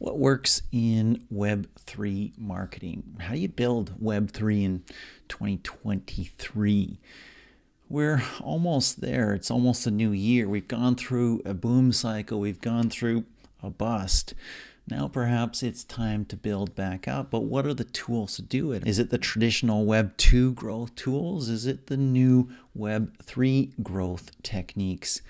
What works in web3 marketing? How do you build web3 in 2023? We're almost there. It's almost a new year. We've gone through a boom cycle. We've gone through a bust. Now perhaps it's time to build back up, but what are the tools to do it? Is it the traditional Web 2 growth tools? Is it the new Web 3 growth techniques?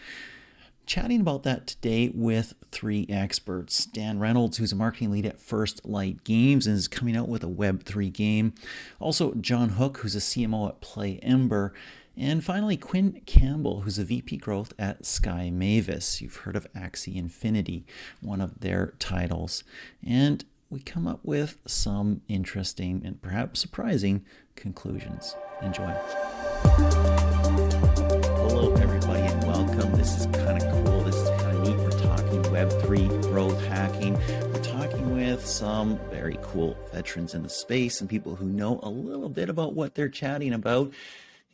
Chatting about that today with three experts. Dan Reynolds, who's a marketing lead at First Light Games and is coming out with a Web 3 game. Also, Jon Hook, who's a CMO at PlayEmber. And finally, Quinn Campbell, who's a VP growth at Sky Mavis. You've heard of Axie Infinity, one of their titles. And we come up with some interesting and perhaps surprising conclusions. Enjoy. Hello, everybody, and welcome. This is kind of cool. This is kind of neat. We're talking Web3 growth hacking. We're talking with some very cool veterans in the space and people who know a little bit about what they're chatting about.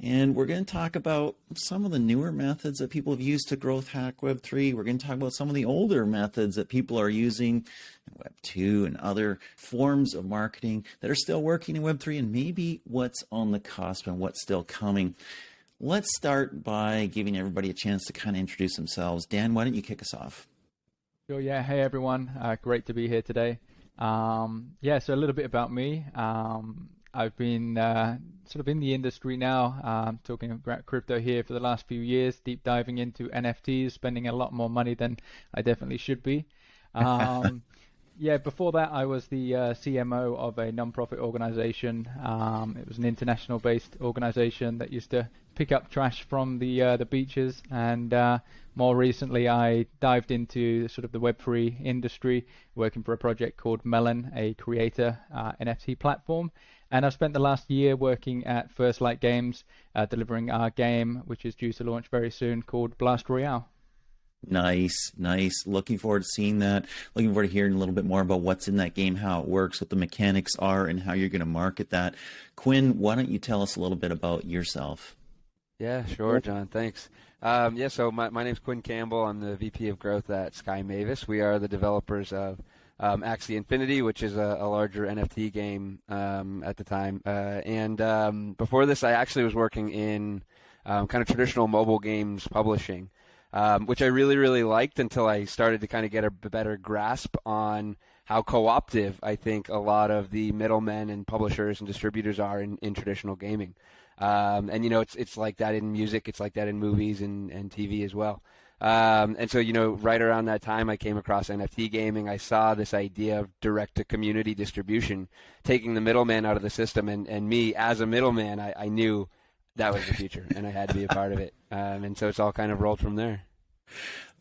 And we're going to talk about some of the newer methods that people have used to growth hack Web3. We're going to talk about some of the older methods that people are using in Web2 and other forms of marketing that are still working in Web3, and maybe what's on the cusp and what's still coming. Let's start by giving everybody a chance to kind of introduce themselves. Dan, why don't you kick us off? Sure, yeah. Hey, everyone. Great to be here today. So a little bit about me. I've been sort of in the industry now, talking about crypto here for the last few years, deep diving into NFTs, spending a lot more money than I definitely should be. Before that, I was the CMO of a non-profit organization. It was an international-based organization that used to pick up trash from the beaches. And more recently, I dived into sort of the Web3 industry, working for a project called Melon, a creator NFT platform. And I've spent the last year working at First Light Games, delivering our game, which is due to launch very soon, called Blast Royale. Nice. Looking forward to seeing that. Looking forward to hearing a little bit more about what's in that game, how it works, what the mechanics are, and how you're going to market that. Quinn, why don't you tell us a little bit about yourself? Yeah, sure, John. Thanks. So my name's Quinn Campbell. I'm the VP of Growth at Sky Mavis. We are the developers of Axie Infinity, which is a larger NFT game at the time. Before this, I actually was working in kind of traditional mobile games publishing, which I really, really liked until I started to kind of get a better grasp on how co-optive I think a lot of the middlemen and publishers and distributors are in traditional gaming. It's like that in music, it's like that in movies and TV as well. Right around that time, I came across NFT gaming. I saw this idea of direct-to-community distribution, taking the middleman out of the system, and me, as a middleman, I knew that was the future, and I had to be a part of it. So it's all kind of rolled from there.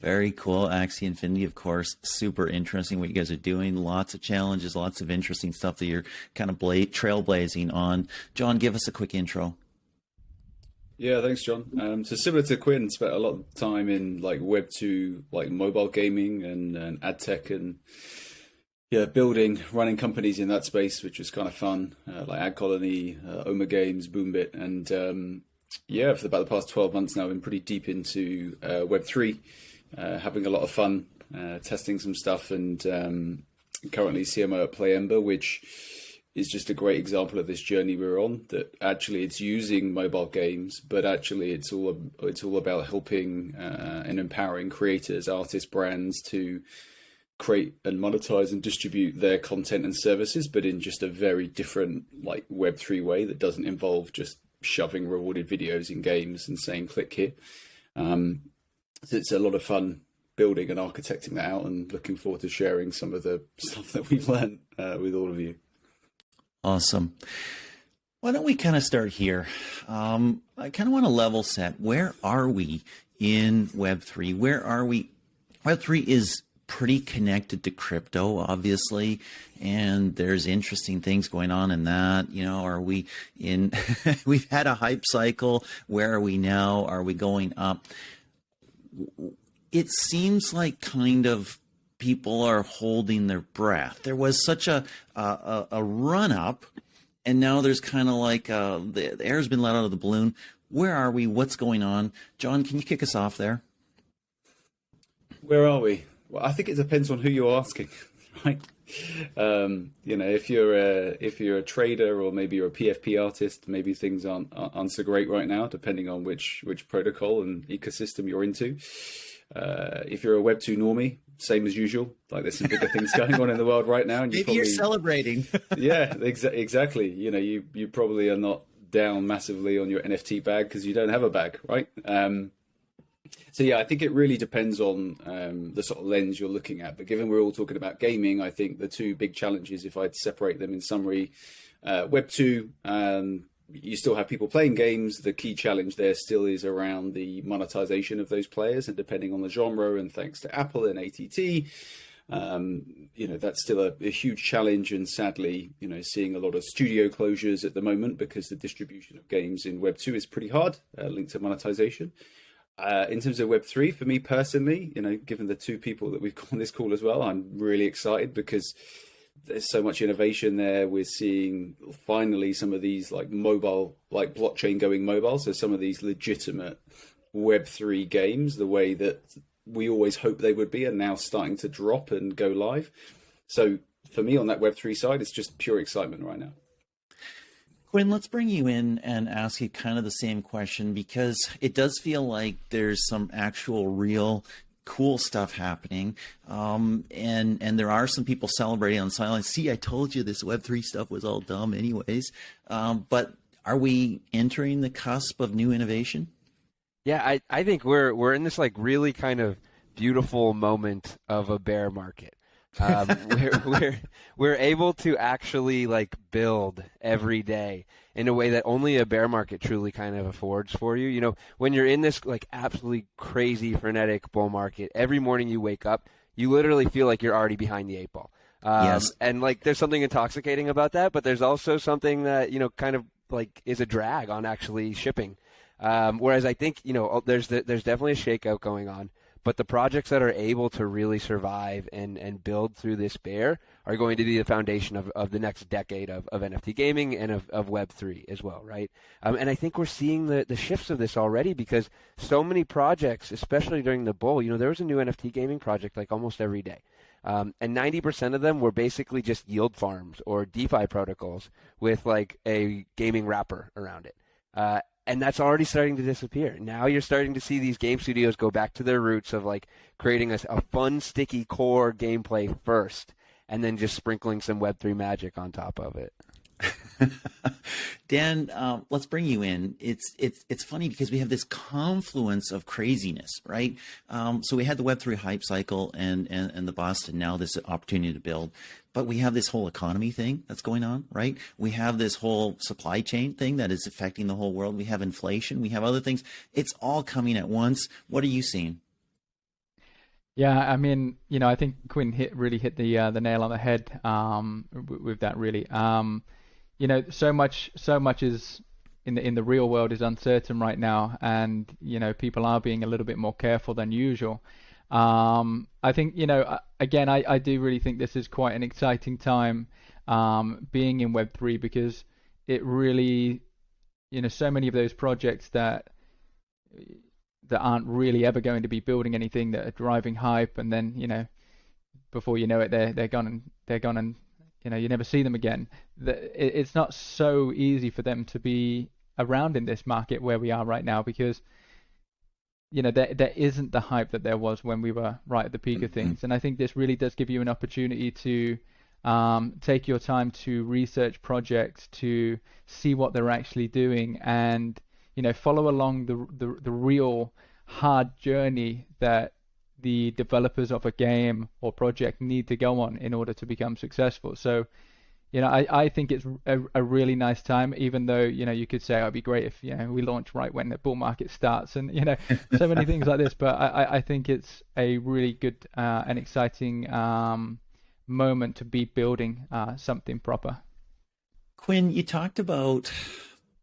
Very cool. Axie Infinity, of course, super interesting what you guys are doing. Lots of challenges, lots of interesting stuff that you're kind of trailblazing on. John, give us a quick intro. Yeah, thanks, John. So similar to Quinn, spent a lot of time in like Web 2, like mobile gaming and ad tech, and running companies in that space, which was kind of fun, like Ad Colony, Oma Games, Boombit, and for about the past 12 months now, I've been pretty deep into Web 3, having a lot of fun, testing some stuff, and currently CMO at PlayEmber, which is just a great example of this journey we're on, that actually it's using mobile games, but actually it's all about helping and empowering creators, artists, brands to create and monetize and distribute their content and services, but in just a very different like Web3 way that doesn't involve just shoving rewarded videos in games and saying click here. So it's a lot of fun building and architecting that out, and looking forward to sharing some of the stuff that we've learned with all of you. Awesome. Why don't we kind of start here? I kind of want to level set. Where are we in Web3? Where are we? Web3 is pretty connected to crypto, obviously, and there's interesting things going on in that. Are we in, we've had a hype cycle. Where are we now? Are we going up? It seems like kind of people are holding their breath. There was such a run up, and now there's kind of like the air's been let out of the balloon. Where are we? What's going on? John, can you kick us off there? Where are we? Well, I think it depends on who you're asking. right? If you're a trader or maybe you're a PFP artist, maybe things aren't so great right now, depending on which protocol and ecosystem you're into. If you're a Web2 normie, same as usual. Like there's some bigger things going on in the world right now, and you're celebrating. Yeah, exactly. You probably are not down massively on your NFT bag because you don't have a bag, right? So yeah, I think it really depends on the sort of lens you're looking at. But given we're all talking about gaming, I think the two big challenges, if I'd separate them in summary, Web2, you still have people playing games. The key challenge there still is around the monetization of those players, and depending on the genre, and thanks to Apple and ATT, that's still a huge challenge. And sadly, seeing a lot of studio closures at the moment because the distribution of games in Web2 is pretty hard, linked to monetization. In terms of Web3, for me personally, given the two people that we've got on this call as well, I'm really excited because there's so much innovation there. We're seeing finally some of these like mobile, like blockchain going mobile. So some of these legitimate Web3 games, the way that we always hoped they would be, are now starting to drop and go live. So for me on that Web3 side, it's just pure excitement right now. Quinn, let's bring you in and ask you kind of the same question, because it does feel like there's some actual real cool stuff happening. And there are some people celebrating on silence. See, I told you this Web3 stuff was all dumb anyways. But are we entering the cusp of new innovation? Yeah, I think we're in this like really kind of beautiful moment of a bear market. We're able to actually like build every day in a way that only a bear market truly kind of affords for you. When you're in this like absolutely crazy frenetic bull market, every morning you wake up, you literally feel like you're already behind the eight ball. Yes. And like there's something intoxicating about that, but there's also something that kind of like is a drag on actually shipping. Whereas I think there's definitely a shakeout going on. But the projects that are able to really survive and build through this bear are going to be the foundation of the next decade of NFT gaming and of Web3 as well, right? And I think we're seeing the shifts of this already, because so many projects, especially during the bull, there was a new NFT gaming project like almost every day. And 90% of them were basically just yield farms or DeFi protocols with like a gaming wrapper around it. And that's already starting to disappear. Now you're starting to see these game studios go back to their roots of like creating a fun, sticky core gameplay first, and then just sprinkling some Web3 magic on top of it. Dan, let's bring you in. It's funny because we have this confluence of craziness, right? So we had the Web3 hype cycle and the bust, and now this opportunity to build. But we have this whole economy thing that's going on, right? We have this whole supply chain thing that is affecting the whole world. We have inflation. We have other things. It's all coming at once. What are you seeing? Yeah, I mean, I think Quinn really hit the nail on the head with that, really. So much is in the real world is uncertain right now, and people are being a little bit more careful than usual. I think again, I do really think this is quite an exciting time being in Web3, because it really, so many of those projects that aren't really ever going to be building anything, that are driving hype, and then before you know it, they're gone and you never see them again. It's not so easy for them to be around in this market where we are right now, because there isn't the hype that there was when we were right at the peak of things. And I think this really does give you an opportunity to take your time to research projects, to see what they're actually doing, and follow along the real hard journey that the developers of a game or project need to go on in order to become successful. So I think it's a really nice time, even though you could say, it'd be great if we launch right when the bull market starts, and so many things like this. But I think it's a really good and exciting moment to be building something proper. Quinn, you talked about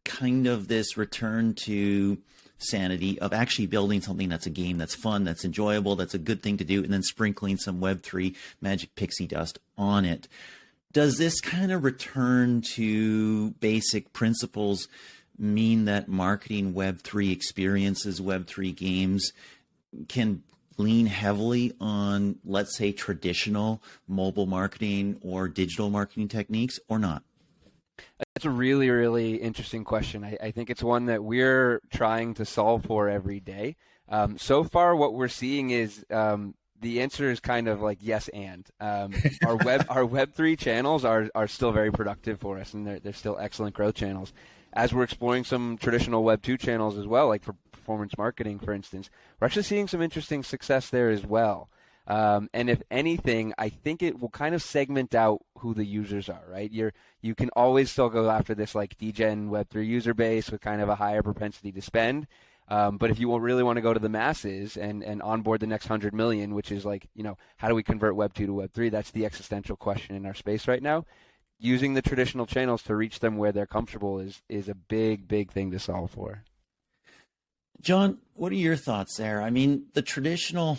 kind of this return to sanity of actually building something that's a game that's fun, that's enjoyable, that's a good thing to do, and then sprinkling some Web3 magic pixie dust on it. Does this kind of return to basic principles mean that marketing Web3 experiences, Web3 games can lean heavily on, let's say, traditional mobile marketing or digital marketing techniques or not? That's a really, really interesting question. I think it's one that we're trying to solve for every day. So far, what we're seeing is the answer is kind of like yes and. Our Web3 channels are still very productive for us, and they're still excellent growth channels. As we're exploring some traditional Web2 channels as well, like for performance marketing, for instance, we're actually seeing some interesting success there as well. And if anything, I think it will kind of segment out who the users are, right? You can always still go after this like degen Web3 user base with kind of a higher propensity to spend. But if you really want to go to the masses and onboard the next 100 million, which is like, how do we convert Web2 to Web3? That's the existential question in our space right now. Using the traditional channels to reach them where they're comfortable is a big, big thing to solve for. John, what are your thoughts there? I mean, the traditional,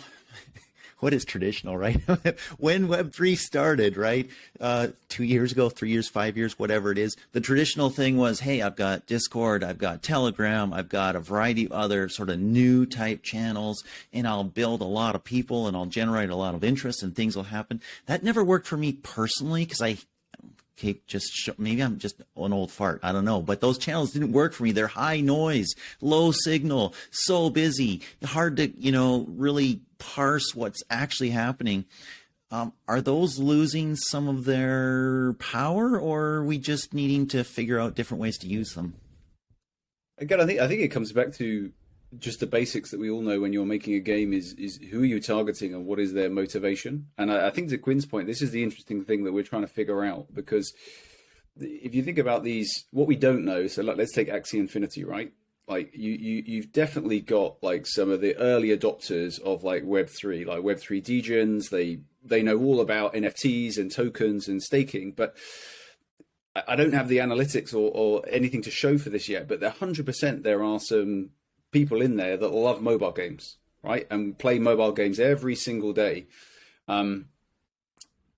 what is traditional, right? When Web3 started, right? 2 years ago, 3 years, 5 years, whatever it is, the traditional thing was, hey, I've got Discord, I've got Telegram, I've got a variety of other sort of new type channels, and I'll build a lot of people and I'll generate a lot of interest and things will happen. That never worked for me personally because maybe I'm just an old fart. I don't know. But those channels didn't work for me. They're high noise, low signal, so busy, hard to, really parse what's actually happening. Are those losing some of their power, or are we just needing to figure out different ways to use them? Again, I think it comes back to just the basics that we all know when you're making a game is who are you targeting and what is their motivation. And I think to Quinn's point, this is the interesting thing that we're trying to figure out, because if you think about these, what we don't know, so let's take Axie Infinity, right? Like you've definitely got like some of the early adopters of like Web3, like Web3 degens. They know all about NFTs and tokens and staking, but I don't have the analytics or anything to show for this yet, but 100% there are some people in there that love mobile games, right? And play mobile games every single day.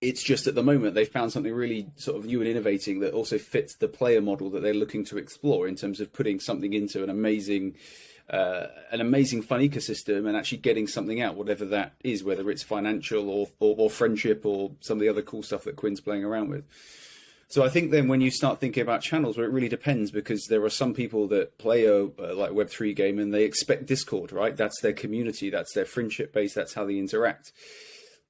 It's just at the moment they found something really sort of new and innovating that also fits the player model that they're looking to explore in terms of putting something into an amazing fun ecosystem and actually getting something out, whatever that is, whether it's financial or friendship or some of the other cool stuff that Quinn's playing around with. So I think then when you start thinking about channels, where it really depends, because there are some people that play a like Web3 game and they expect Discord, right? That's their community, that's their friendship base, that's how they interact.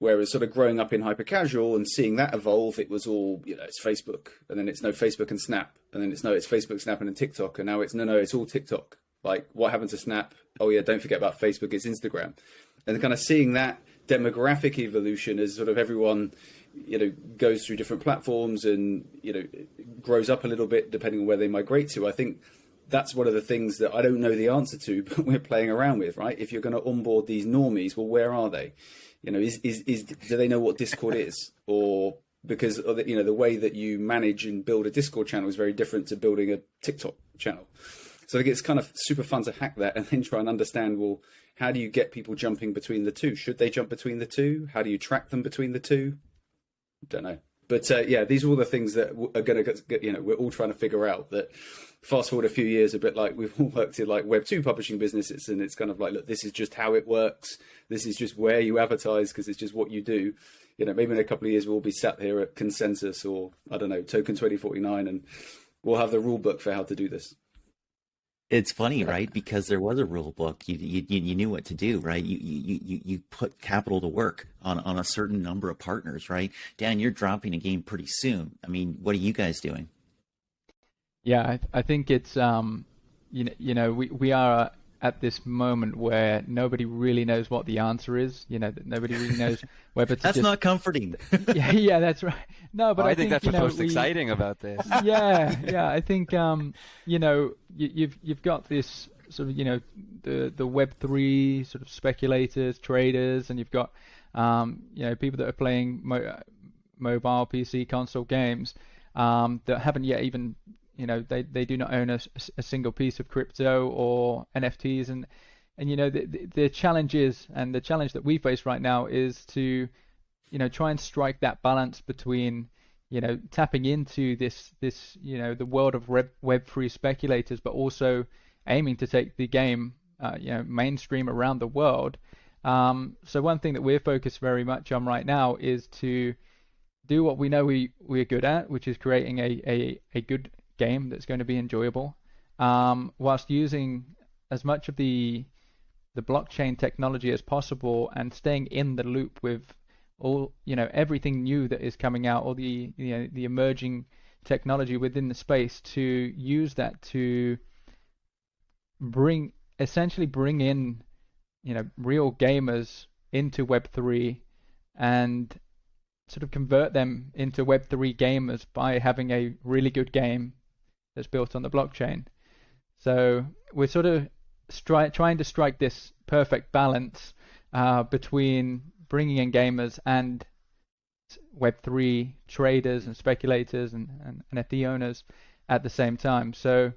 Whereas sort of growing up in hyper casual and seeing that evolve, it was all, it's Facebook, and then it's no Facebook and Snap, and then it's Facebook, Snap, and then TikTok, and now it's it's all TikTok. Like, what happened to Snap? Oh yeah, don't forget about Facebook, it's Instagram. And kind of seeing that demographic evolution as sort of everyone goes through different platforms and grows up a little bit depending on where they migrate to. I think that's one of the things that I don't know the answer to, but we're playing around with, right? If you're going to onboard these normies, well, where are they? Do they know what Discord is? Or because the way that you manage and build a Discord channel is very different to building a TikTok channel. So I think it's kind of super fun to hack that and then try and understand, well, how do you get people jumping between the two? Should they jump between the two? How do you track them between the two? Don't know. But these are all the things that are going to get, we're all trying to figure out. That fast forward a few years, a bit like we've all worked in like Web2 publishing businesses, and it's kind of like, look, this is just how it works. This is just where you advertise because it's just what you do. Maybe in a couple of years we'll be sat here at Consensus or, I don't know, Token 2049, and we'll have the rule book for how to do this. It's funny, right? Because there was a rule book. You knew what to do, right? You put capital to work on a certain number of partners, right? Dan, you're dropping a game pretty soon. I mean, what are you guys doing? Yeah, I think it's we are at this moment where nobody really knows what the answer is. Nobody really knows whether to That's not comforting. yeah, that's right. No, but I think that's what's most exciting about this. Yeah. I think you've got this sort of the Web3 sort of speculators, traders, and you've got people that are playing mobile, PC, console games that haven't yet even they do not own a single piece of crypto or NFTs, and the challenge is, and the challenge that we face right now is to try and strike that balance between tapping into this the world of Web3 speculators, but also aiming to take the game mainstream around the world, So one thing that we're focused very much on right now is to do what we know we're good at, which is creating a good game that's going to be enjoyable, whilst using as much of the blockchain technology as possible and staying in the loop with all, everything new that is coming out, all the emerging technology within the space, to use that to essentially bring in real gamers into Web3 and sort of convert them into Web3 gamers by having a really good game that's built on the blockchain. So we're sort of trying to strike this perfect balance between bringing in gamers and Web3 traders and speculators and NFT owners at the same time. So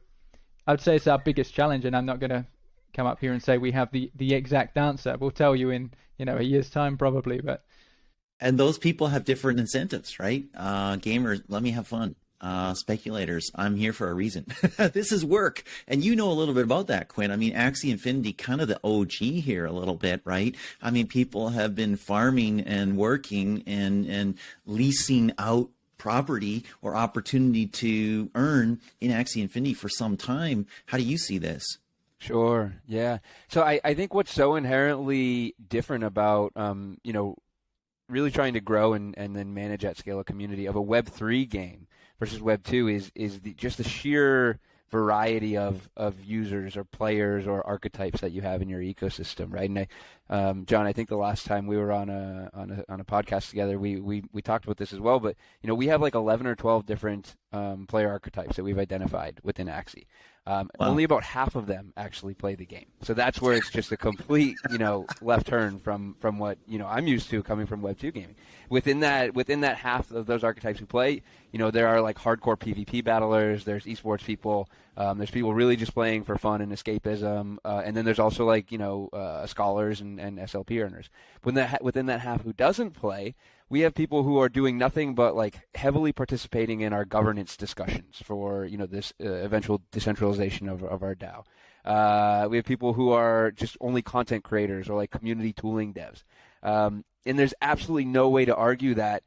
I would say it's our biggest challenge, and I'm not going to come up here and say we have the exact answer. We'll tell you in a year's time probably. And those people have different incentives, right? Gamers, let me have fun. Speculators, I'm here for a reason. This is work. And you know a little bit about that, Quinn. I mean, Axie Infinity, kind of the OG here a little bit, right? I mean, people have been farming and working and leasing out property or opportunity to earn in Axie Infinity for some time. How do you see this? Sure. Yeah. So I think what's so inherently different about, really trying to grow and then manage at scale a community of a Web3 game versus Web2 is just the sheer variety of users or players or archetypes that you have in your ecosystem, right? And John, I think the last time we were on a podcast together, we talked about this as well. But we have like 11 or 12 different player archetypes that we've identified within Axie. Wow. Only about half of them actually play the game. So that's where it's just a complete, left turn from what, I'm used to coming from Web2 gaming. Within that half of those archetypes who play, there are like hardcore PvP battlers, there's esports people, there's people really just playing for fun and escapism, and then there's also like, scholars and SLP earners. Within that half who doesn't play, we have people who are doing nothing but like heavily participating in our governance discussions for this eventual decentralization of our DAO. We have people who are just only content creators or like community tooling devs, and there's absolutely no way to argue that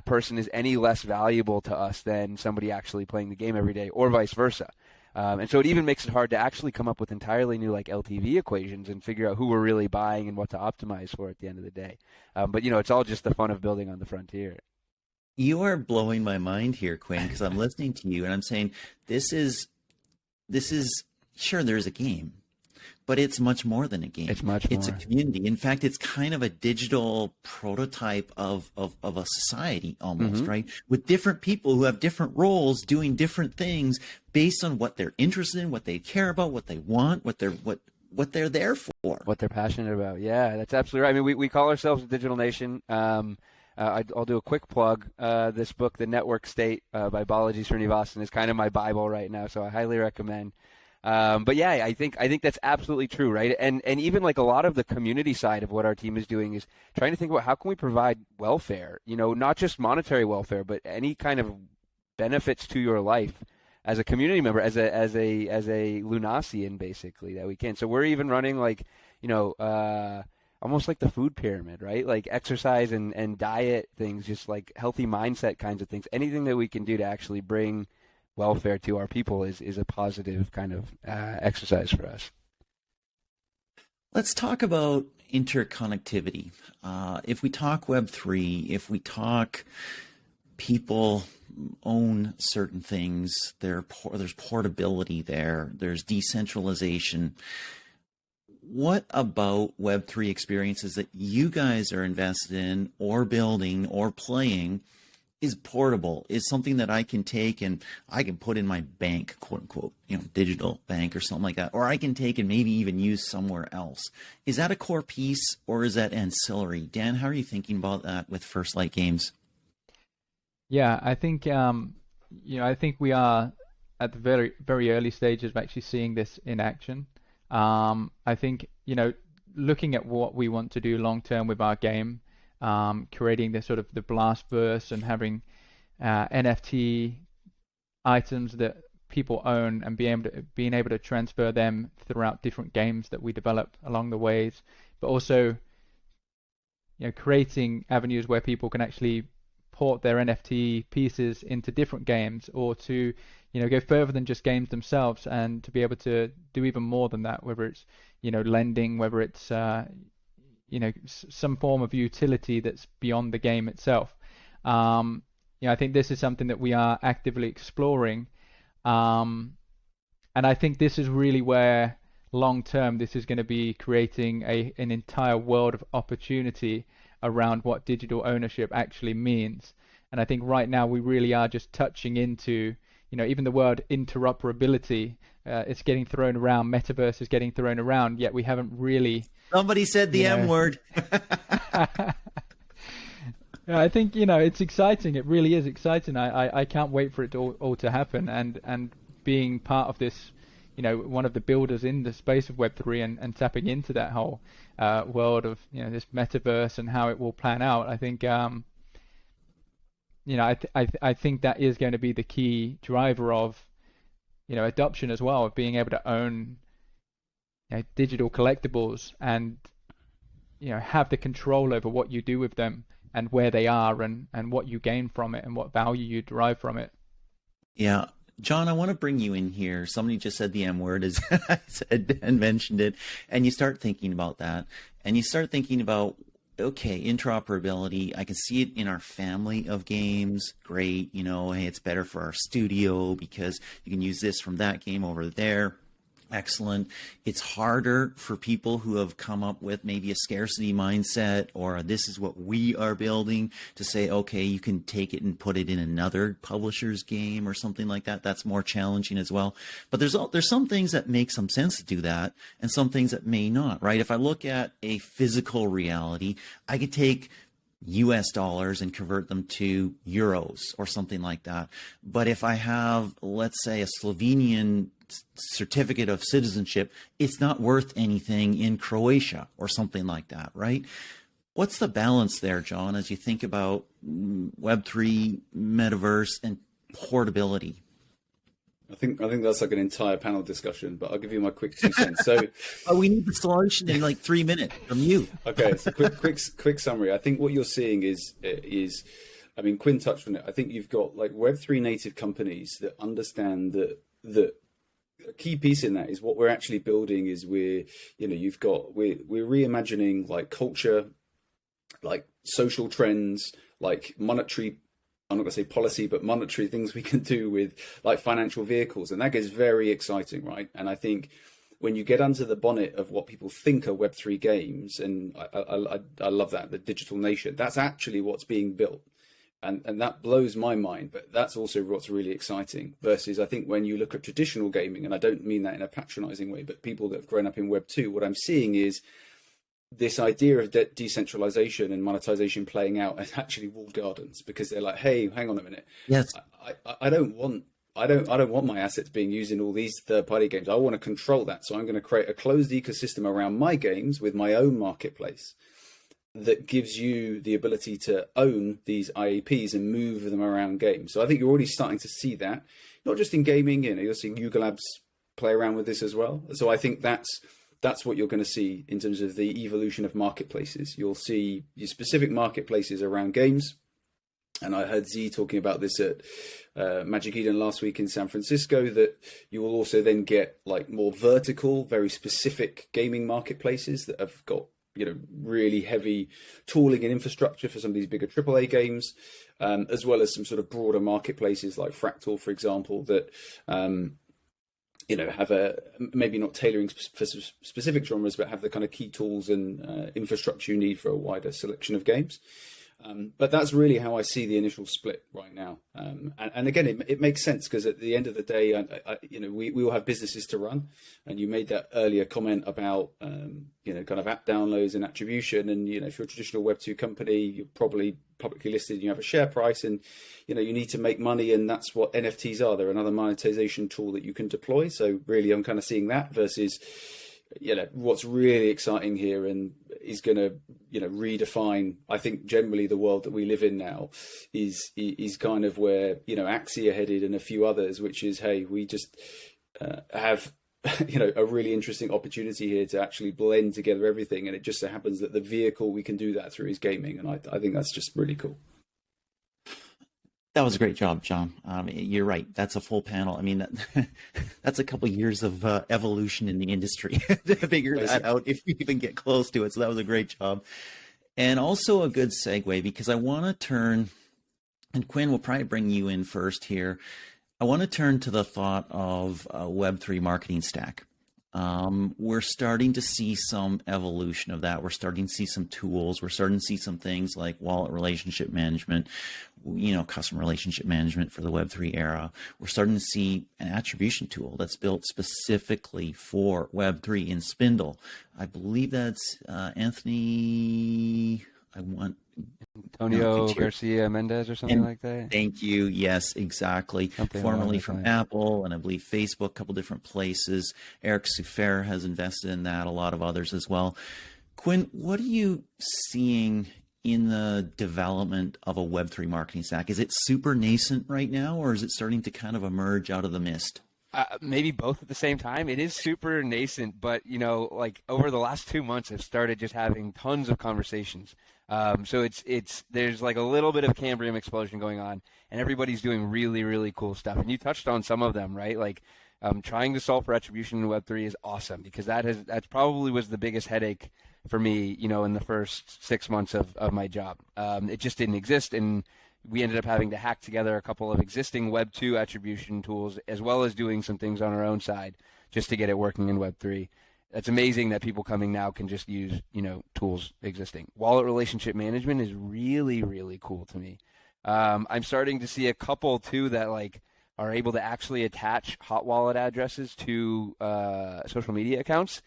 person is any less valuable to us than somebody actually playing the game every day, or vice versa. And so it even makes it hard to actually come up with entirely new like LTV equations and figure out who we're really buying and what to optimize for at the end of the day. But it's all just the fun of building on the frontier. You are blowing my mind here, Quinn, because I'm listening to you and I'm saying this is sure, there's a game, but it's much more than a game. It's much more. It's a community. In fact, it's kind of a digital prototype of a society almost, right? With different people who have different roles doing different things based on what they're interested in, what they care about, what they want, what they're there for. What they're passionate about. Yeah, that's absolutely right. I mean, we call ourselves a digital nation. I'll do a quick plug. This book, The Network State by Balaji Srinivasan, is kind of my Bible right now, so I highly recommend. But yeah, I think that's absolutely true, right? And even like a lot of the community side of what our team is doing is trying to think about how can we provide welfare, not just monetary welfare, but any kind of benefits to your life as a community member, as a Lunasian, basically, that we can. So we're even running like, almost like the food pyramid, right? Like exercise and diet things, just like healthy mindset kinds of things. Anything that we can do to actually bring welfare to our people is a positive kind of exercise for us. Let's talk about interconnectivity. If we talk Web3, if we talk people own certain things, there's portability there, there's decentralization. What about Web3 experiences that you guys are invested in or building or playing is portable, is something that I can take and I can put in my bank, quote unquote, digital bank or something like that, or I can take and maybe even use somewhere else? Is that a core piece or is that ancillary? Dan, how are you thinking about that with First Light Games? Yeah, I think I think we are at the very, very early stages of actually seeing this in action. I think looking at what we want to do long term with our game, creating the sort of the blast burst and having NFT items that people own and being able to transfer them throughout different games that we develop along the ways, but also creating avenues where people can actually port their NFT pieces into different games, or to go further than just games themselves, and to be able to do even more than that, whether it's lending, whether it's some form of utility that's beyond the game itself. I think this is something that we are actively exploring, and I think this is really where long term this is going to be creating an entire world of opportunity around what digital ownership actually means. And I think right now we really are just touching into, even the word interoperability, it's getting thrown around, metaverse is getting thrown around, yet we haven't really... Somebody said the M word. I think, it's exciting. It really is exciting. I can't wait for it all to happen. And being part of this, one of the builders in the space of Web3 and tapping into that whole world of, this metaverse and how it will plan out, I think, I think that is going to be the key driver of, adoption as well, of being able to own digital collectibles and, have the control over what you do with them and where they are and what you gain from it and what value you derive from it. Yeah. John, I want to bring you in here. Somebody just said the M word, as I said and mentioned it. And you start thinking about that. And you start thinking about, okay, interoperability. I can see it in our family of games. Great. Hey, it's better for our studio because you can use this from that game over there. Excellent. It's harder for people who have come up with maybe a scarcity mindset, or this is what we are building, to say, okay, you can take it and put it in another publisher's game or something like that. That's more challenging as well. But there's some things that make some sense to do that, and some things that may not, right? If I look at a physical reality, I could take US dollars and convert them to euros or something like that. But if I have, let's say, a Slovenian certificate of citizenship, it's not worth anything in Croatia or something like that, right? What's the balance there, John, as you think about Web3, metaverse, and portability? I think that's like an entire panel discussion, but I'll give you my quick 2 cents. So, we need the solution in like 3 minutes from you. Okay, so quick summary. I think what you're seeing is, I mean, Quinn touched on it. I think you've got like Web3 native companies that understand that a key piece in that is what we're actually building is we're reimagining like culture, like social trends, like monetary, I'm not going to say policy, but monetary things we can do with like financial vehicles. And that gets very exciting, right? And I think when you get under the bonnet of what people think are Web3 games, and I love that, the digital nation, that's actually what's being built. And that blows my mind, but that's also what's really exciting. Versus, I think when you look at traditional gaming, and I don't mean that in a patronizing way, but people that have grown up in Web 2, what I'm seeing is this idea of decentralization and monetization playing out as actually walled gardens, because they're like, hey, hang on a minute. Yes. I don't want my assets being used in all these third-party games. I want to control that. So I'm going to create a closed ecosystem around my games with my own marketplace that gives you the ability to own these IAPs and move them around games. So I think you're already starting to see that, not just in gaming, you're seeing Yuga Labs play around with this as well. So I think that's what you're going to see in terms of the evolution of marketplaces. You'll see your specific marketplaces around games. And I heard Z talking about this at Magic Eden last week in San Francisco, that you will also then get like more vertical, very specific gaming marketplaces that have got really heavy tooling and infrastructure for some of these bigger AAA games, as well as some sort of broader marketplaces like Fractal, for example, that have a maybe not tailoring for specific genres, but have the kind of key tools and infrastructure you need for a wider selection of games. But that's really how I see the initial split right now. And again, it makes sense, because at the end of the day, we all have businesses to run. And you made that earlier comment about, kind of app downloads and attribution. And, if you're a traditional Web2 company, you're probably publicly listed and you have a share price, and, you need to make money. And that's what NFTs are. They're another monetization tool that you can deploy. So really, I'm kind of seeing that versus, what's really exciting here and is going to, redefine, I think, generally the world that we live in now is kind of where, Axie are headed and a few others, which is, hey, we just have a really interesting opportunity here to actually blend together everything. And it just so happens that the vehicle we can do that through is gaming. And I think that's just really cool. That was a great job, John. You're right. That's a full panel. I mean, that's a couple of years of evolution in the industry to figure that out if you even get close to it. So that was a great job. And also a good segue, because I want to turn, and Quinn, we'll probably bring you in first here. I want to turn to the thought of a Web3 marketing stack. We're starting to see some evolution of that. We're starting to see some tools. We're starting to see some things like wallet relationship management, customer relationship management for the Web3 era. We're starting to see an attribution tool that's built specifically for Web3 in Spindle. I believe that's Antonio Garcia Mendez or something like that. Thank you. Yes, exactly. Something formerly from Apple and I believe Facebook, a couple different places. Eric Soufer has invested in that, a lot of others as well. Quinn, what are you seeing in the development of a Web3 marketing stack? Is it super nascent right now, or is it starting to kind of emerge out of the mist? Maybe both at the same time. It is super nascent, but like over the last 2 months, I've started just having tons of conversations. So there's like a little bit of Cambrium explosion going on, and everybody's doing really, really cool stuff. And you touched on some of them, right? Like trying to solve for attribution in Web3 is awesome, because that's probably was the biggest headache for me, in the first 6 months of my job. It just didn't exist, and we ended up having to hack together a couple of existing Web 2 attribution tools, as well as doing some things on our own side just to get it working in Web 3. That's amazing that people coming now can just use, tools existing. Wallet relationship management is really, really cool to me. I'm starting to see a couple too that are able to actually attach hot wallet addresses to social media accounts,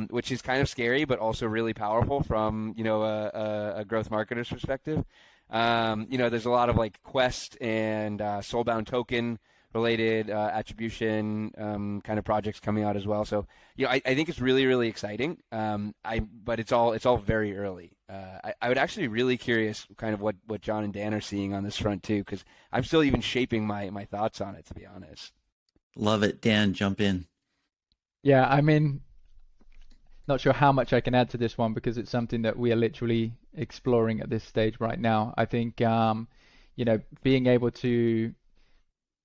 which is kind of scary, but also really powerful from, a growth marketer's perspective. There's a lot of Quest and Soulbound token related attribution kind of projects coming out as well. So, I think it's really, really exciting. But it's all very early. I would actually be really curious kind of what John and Dan are seeing on this front too, because I'm still even shaping my thoughts on it, to be honest. Love it. Dan, jump in. Yeah, I mean, not sure how much I can add to this one, because it's something that we are literally exploring at this stage right now. I think, being able to,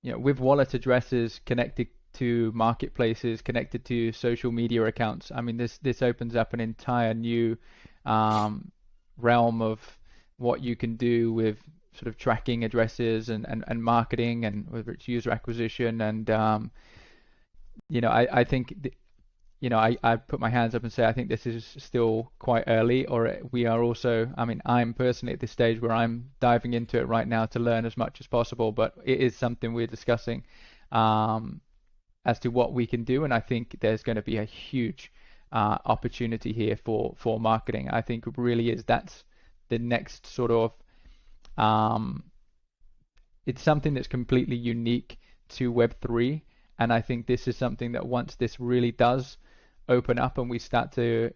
with wallet addresses connected to marketplaces, connected to social media accounts, I mean, this opens up an entire new realm of what you can do with sort of tracking addresses and marketing, and whether it's user acquisition. And, I think I put my hands up and say I think this is still quite early, or we are also, I'm personally at this stage where I'm diving into it right now to learn as much as possible, but it is something we're discussing as to what we can do, and I think there's going to be a huge opportunity here for marketing. I think it really is, that's the next sort of, it's something that's completely unique to Web3, and I think this is something that once this really does open up and we start to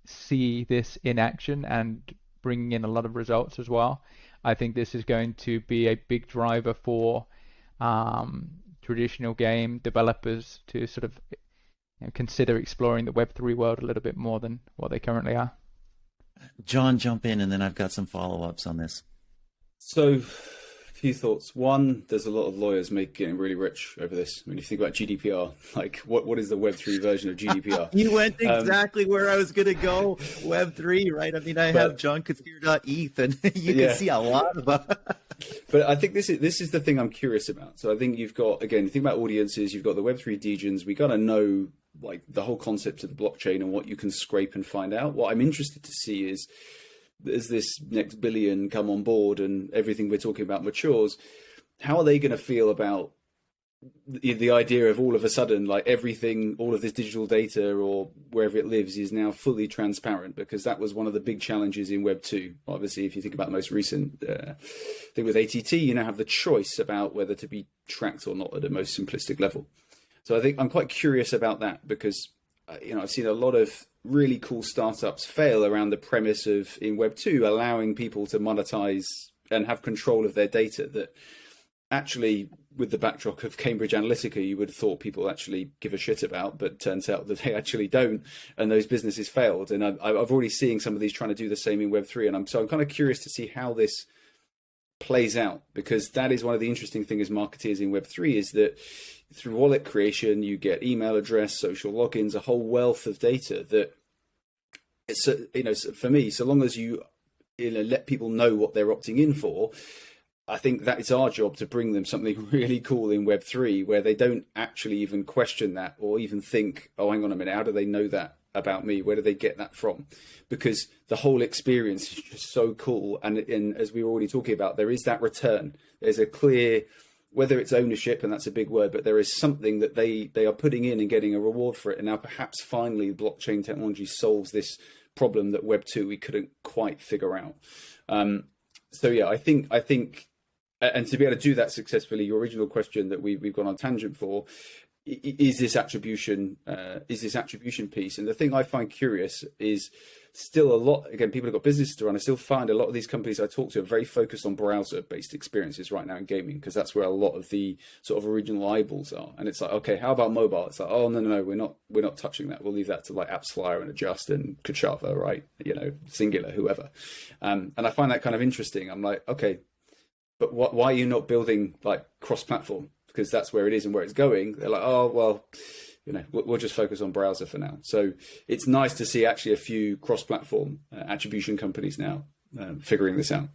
see this in action and bringing in a lot of results as well, I think this is going to be a big driver for traditional game developers to sort of consider exploring the Web3 world a little bit more than what they currently are. John, jump in, and then I've got some follow-ups on this. So, a few thoughts. One, there's a lot of lawyers getting really rich over this. I mean, if you think about GDPR, what is the Web3 version of GDPR? You went exactly where I was going to go. Web3, right? I mean, I have John Koetsier.eth, and you can see a lot of But I think this is the thing I'm curious about. So I think you've got, again, you think about audiences, you've got the Web3 degens. We got to know the whole concept of the blockchain and what you can scrape and find out. What I'm interested to see is, as this next billion come on board and everything we're talking about matures, how are they going to feel about the idea of all of a sudden, everything, all of this digital data or wherever it lives is now fully transparent? Because that was one of the big challenges in Web 2. Obviously, if you think about the most recent thing with ATT, you now have the choice about whether to be tracked or not at a most simplistic level. So I think I'm quite curious about that, because I've seen a lot of really cool startups fail around the premise of, in Web 2, allowing people to monetize and have control of their data that actually, with the backdrop of Cambridge Analytica, you would have thought people actually give a shit about, but turns out that they actually don't, and those businesses failed. And I've already seen some of these trying to do the same in Web3, and I'm kind of curious to see how this plays out, because that is one of the interesting things as marketeers in Web3 is that through wallet creation, you get email address, social logins, a whole wealth of data that it's, for me, so long as you let people know what they're opting in for, I think that it's our job to bring them something really cool in Web3 where they don't actually even question that or even think, oh, hang on a minute, how do they know that about me? Where do they get that from? Because the whole experience is just so cool. And as we were already talking about, there is that return. There's a clear, whether it's ownership, and that's a big word, but there is something that they are putting in and getting a reward for it. And now perhaps finally blockchain technology solves this problem that Web2 we couldn't quite figure out. So yeah, I think, and to be able to do that successfully, your original question that we've gone on tangent for, is this attribution piece. And the thing I find curious is still a lot, again, people have got businesses to run. I still find a lot of these companies I talk to are very focused on browser-based experiences right now in gaming, because that's where a lot of the sort of original eyeballs are. And it's like, okay, how about mobile? It's like, oh, no, we're not touching that. We'll leave that to like AppsFlyer and Adjust and Kachava, right? Singular, whoever. And I find that kind of interesting. I'm like, okay, but why are you not building like cross-platform? Because that's where it is and where it's going. They're like, oh, well, we'll just focus on browser for now. So it's nice to see actually a few cross-platform attribution companies now figuring this out.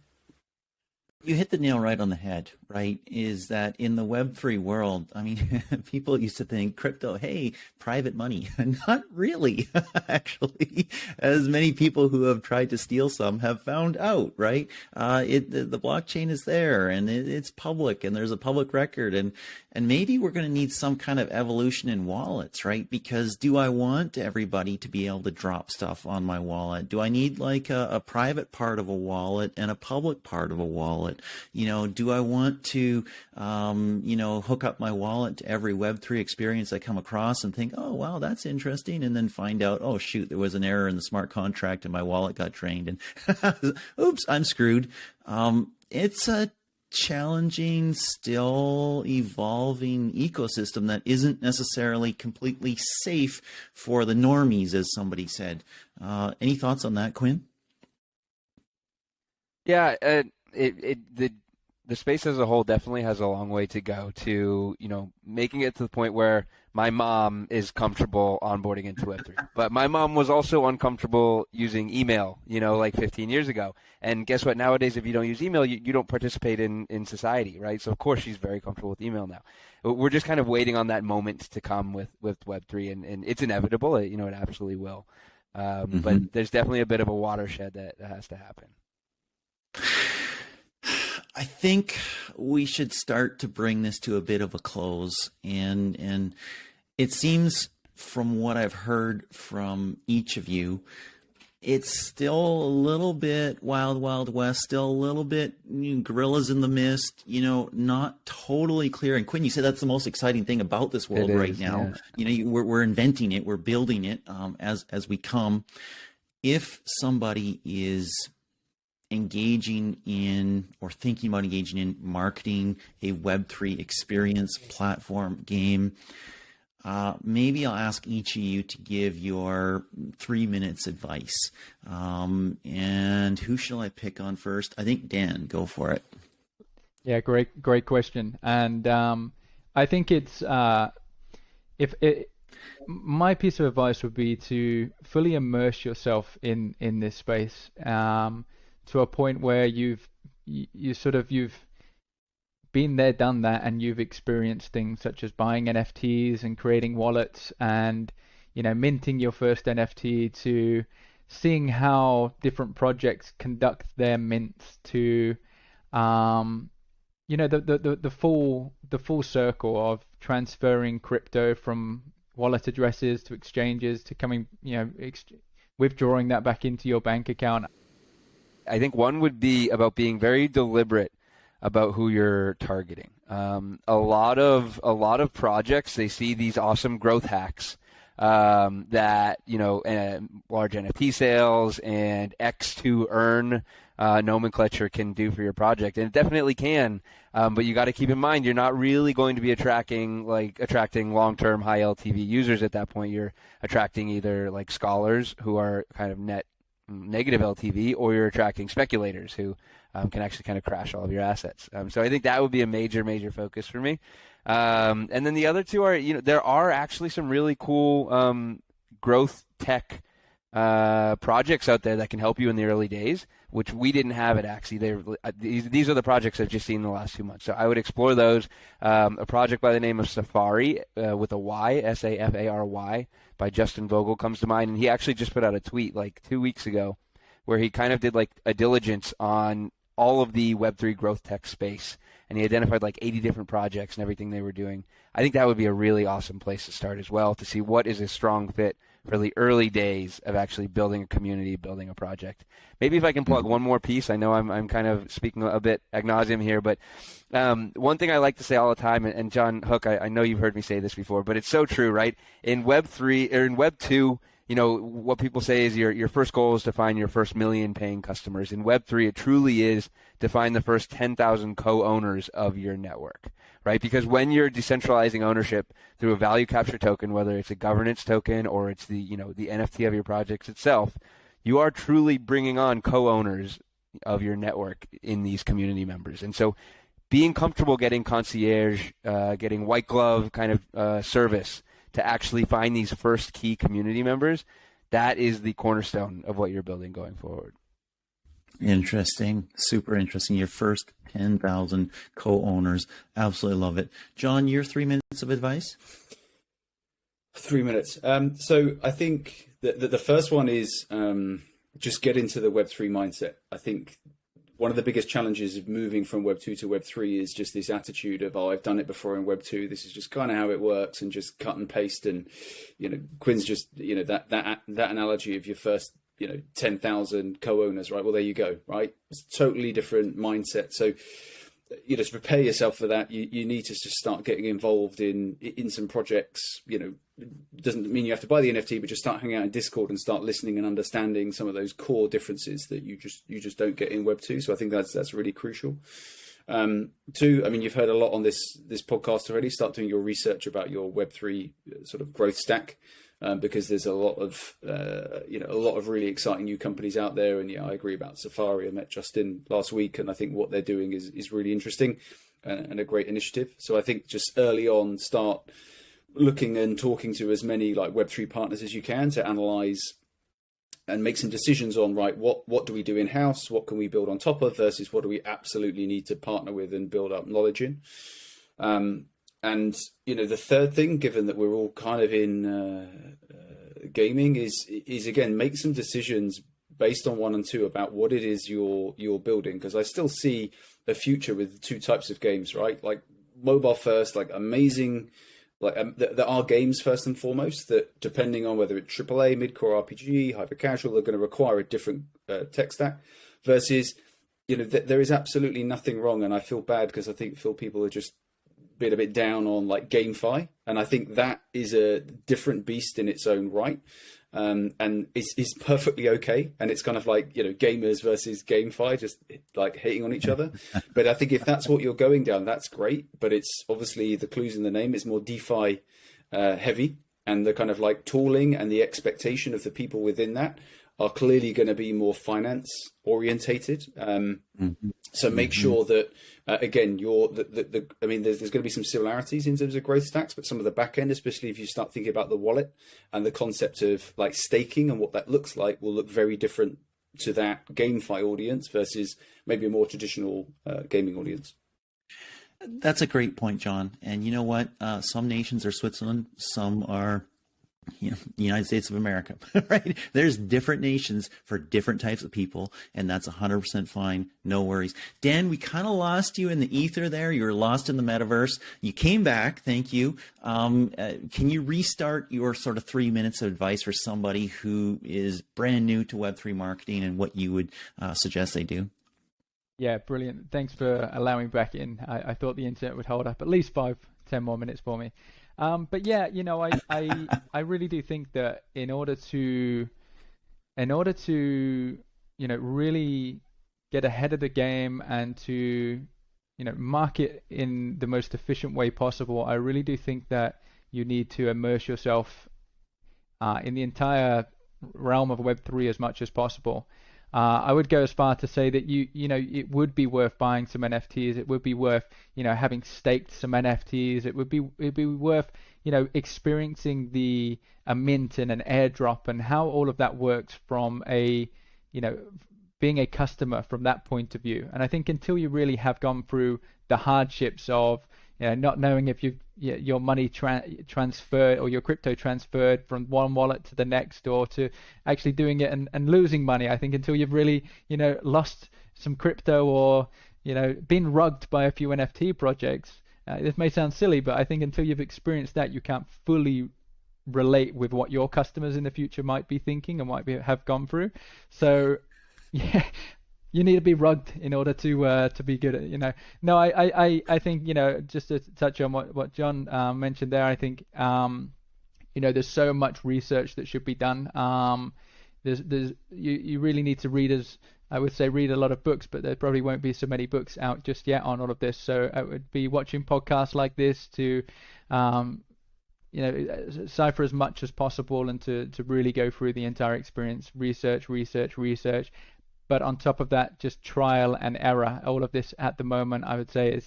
You hit the nail right on the head, right? Is that in the Web3 world, I mean, people used to think crypto, hey, private money. Not really, actually, as many people who have tried to steal some have found out, right? The blockchain is there and it's public and there's a public record. And maybe we're going to need some kind of evolution in wallets, right? Because do I want everybody to be able to drop stuff on my wallet? Do I need like a private part of a wallet and a public part of a wallet? Do I want to, hook up my wallet to every Web3 experience I come across and think, oh, wow, that's interesting. And then find out, oh, shoot, there was an error in the smart contract and my wallet got drained. And oops, I'm screwed. It's a challenging, still evolving ecosystem that isn't necessarily completely safe for the normies, as somebody said. Any thoughts on that, Quinn? Yeah, the space as a whole definitely has a long way to go to, making it to the point where my mom is comfortable onboarding into Web3. But my mom was also uncomfortable using email, like 15 years ago. And guess what? Nowadays, if you don't use email, you don't participate in society, right? So, of course, she's very comfortable with email now. We're just kind of waiting on that moment to come with Web3, and it's inevitable. It absolutely will. But there's definitely a bit of a watershed that has to happen. I think we should start to bring this to a bit of a close, and it seems from what I've heard from each of you, it's still a little bit wild, wild west, still a little bit gorillas in the mist, not totally clear. And Quinn, you said that's the most exciting thing about this world right now. Yeah. We're inventing it, we're building it as we come. If somebody is engaging in or thinking about engaging in marketing a Web3 experience, platform, game, maybe I'll ask each of you to give your 3 minutes advice. And who shall I pick on first? I think Dan, go for it. Yeah, great question. And I think it's my piece of advice would be to fully immerse yourself in this space. To a point where you've been there, done that, and you've experienced things such as buying NFTs and creating wallets and, minting your first NFT, to seeing how different projects conduct their mints, to, the full circle of transferring crypto from wallet addresses to exchanges to coming, withdrawing that back into your bank account. I think one would be about being very deliberate about who you're targeting. A lot of projects, they see these awesome growth hacks that large NFT sales and X to earn nomenclature can do for your project, and it definitely can. But you got to keep in mind you're not really going to be attracting long-term high LTV users at that point. You're attracting either like scholars who are kind of net negative LTV, or you're attracting speculators who can actually kind of crash all of your assets. So I think that would be a major focus for me. And then the other two are, there are actually some really cool growth tech projects out there that can help you in the early days, which we didn't have at Axie. These are the projects I've just seen in the last 2 months. So I would explore those. A project by the name of Safari with a Y, Safary, by Justin Vogel comes to mind. And he actually just put out a tweet like 2 weeks ago where he kind of did like a diligence on all of the Web3 growth tech space. And he identified like 80 different projects and everything they were doing. I think that would be a really awesome place to start as well, to see what is a strong fit for the early days of actually building a community, building a project. Maybe if I can plug one more piece. I know I'm kind of speaking a bit ad nauseum here, but one thing I like to say all the time, and Jon Hook, I know you've heard me say this before, but it's so true, right? In Web3 or in Web2, what people say is your first goal is to find your first million paying customers. In Web3, it truly is to find the first 10,000 co-owners of your network, right? Because when you're decentralizing ownership through a value capture token, whether it's a governance token or it's the NFT of your projects itself, you are truly bringing on co-owners of your network in these community members. And so being comfortable getting concierge, getting white glove kind of service to actually find these first key community members, that is the cornerstone of what you're building going forward. Interesting. Super interesting. Your first 10,000 co-owners. Absolutely love it. John, your 3 minutes of advice? 3 minutes. So I think that the first one is just get into the Web3 mindset. I think one of the biggest challenges of moving from Web2 to Web3 is just this attitude of, I've done it before in Web2. This is just kind of how it works, and just cut and paste. And, Quinn's just, that analogy of your first, 10,000 co-owners, right? Well, there you go, right? It's a totally different mindset. So, to prepare yourself for that, you need to just start getting involved in some projects. Doesn't mean you have to buy the NFT, but just start hanging out in Discord and start listening and understanding some of those core differences that you just don't get in Web2. So I think that's really crucial. Two, I mean, you've heard a lot on this podcast already. Start doing your research about your Web3 sort of growth stack. Because there's a lot of really exciting new companies out there. And I agree about Safari. I met Justin last week, and I think what they're doing is really interesting and a great initiative. So I think just early on, start looking and talking to as many like Web3 partners as you can to analyze and make some decisions on, right, what do we do in-house? What can we build on top of versus what do we absolutely need to partner with and build up knowledge in? And, the third thing, given that we're all kind of in gaming, is again, make some decisions based on 1 and 2 about what it is you're building. Because I still see a future with 2 types of games, right? Like mobile first, like amazing, like there are games first and foremost that, depending on whether it's AAA, mid-core RPG, hyper casual, they're going to require a different tech stack versus, there is absolutely nothing wrong. And I feel bad because I feel people are just been a bit down on like GameFi, and I think that is a different beast in its own right, and it's perfectly okay. And it's kind of like gamers versus GameFi, just like hating on each other. But I think if that's what you're going down, that's great. But it's obviously, the clues in the name, is more DeFi heavy, and the kind of like tooling and the expectation of the people within that are clearly going to be more finance orientated. So make sure that, again, I mean, there's going to be some similarities in terms of growth stacks, but some of the back end, especially if you start thinking about the wallet and the concept of like staking and what that looks like, will look very different to that GameFi audience versus maybe a more traditional gaming audience. That's a great point, John. And you know what? Some nations are Switzerland, some are the United States of America, right? There's different nations for different types of people, and that's 100% fine. No worries. Dan, we kind of lost you in the ether there. You were lost in the metaverse. You came back. Thank you. Can you restart your sort of 3 minutes of advice for somebody who is brand new to Web3 marketing and what you would suggest they do? Yeah, brilliant. Thanks for allowing me back in. I thought the internet would hold up at least 5-10 more minutes for me. But yeah, I really do think that in order to really get ahead of the game and to market in the most efficient way possible, I really do think that you need to immerse yourself in the entire realm of Web3 as much as possible. I would go as far to say that it would be worth buying some NFTs. It would be worth having staked some NFTs. It'd be worth experiencing a mint and an airdrop and how all of that works from being a customer from that point of view. And I think until you really have gone through the hardships of not knowing if your money transferred or your crypto transferred from one wallet to the next, or to actually doing it and losing money, I think until you've really lost some crypto or been rugged by a few NFT projects, this may sound silly, but I think until you've experienced that, you can't fully relate with what your customers in the future might be thinking and have gone through. So yeah, you need to be rugged in order to be good at No, I think just to touch on what John mentioned there, I think there's so much research that should be done. You really need to read a lot of books, but there probably won't be so many books out just yet on all of this. So I would be watching podcasts like this to cipher as much as possible and to really go through the entire experience, research. But on top of that, just trial and error. All of this at the moment, I would say,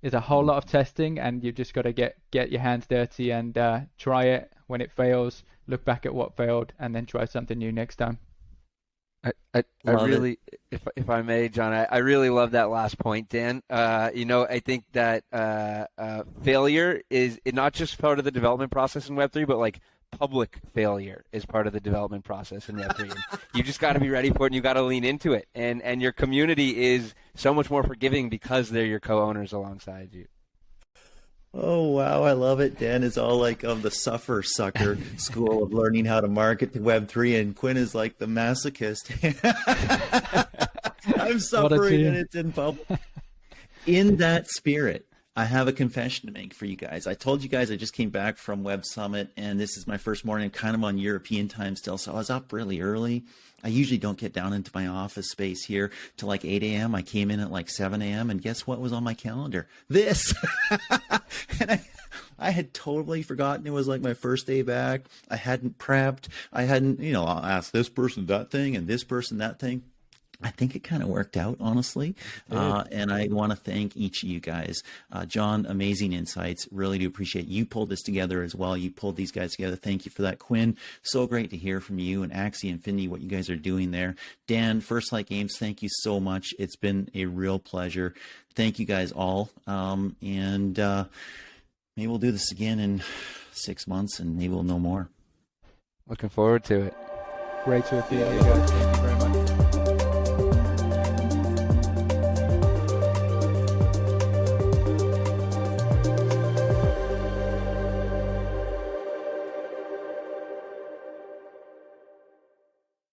is a whole lot of testing, and you've just got to get your hands dirty and try it. When it fails, look back at what failed, and then try something new next time. I really, if I may, John, I really love that last point, Dan. I think that failure is not just part of the development process in Web3, but like public failure is part of the development process in Web3. You just got to be ready for it, and you got to lean into it. And your community is so much more forgiving because they're your co-owners alongside you. Oh, wow. I love it. Dan is all like of the suffer sucker school of learning how to market to Web3, and Quinn is like the masochist. I'm suffering and it's in public. In that spirit, I have a confession to make for you guys. I told you guys I just came back from Web Summit, and this is my first morning. I'm kind of on European time still, so I was up really early. I usually don't get down into my office space here till like 8 a.m. I came in at like 7 a.m. and guess what was on my calendar? This! And I had totally forgotten it was like my first day back. I hadn't prepped. I hadn't, I'll ask this person that thing and this person that thing. I think it kind of worked out, honestly. And I want to thank each of you guys. John, amazing insights. Really do appreciate you pulled this together as well. You pulled these guys together. Thank you for that. Quinn, so great to hear from you, and Axie Infinity, what you guys are doing there. Dan, First Light Games, thank you so much. It's been a real pleasure. Thank you guys all. And maybe we'll do this again in 6 months, and maybe we'll know more. Looking forward to it. Great to be here, guys. Thank you very much.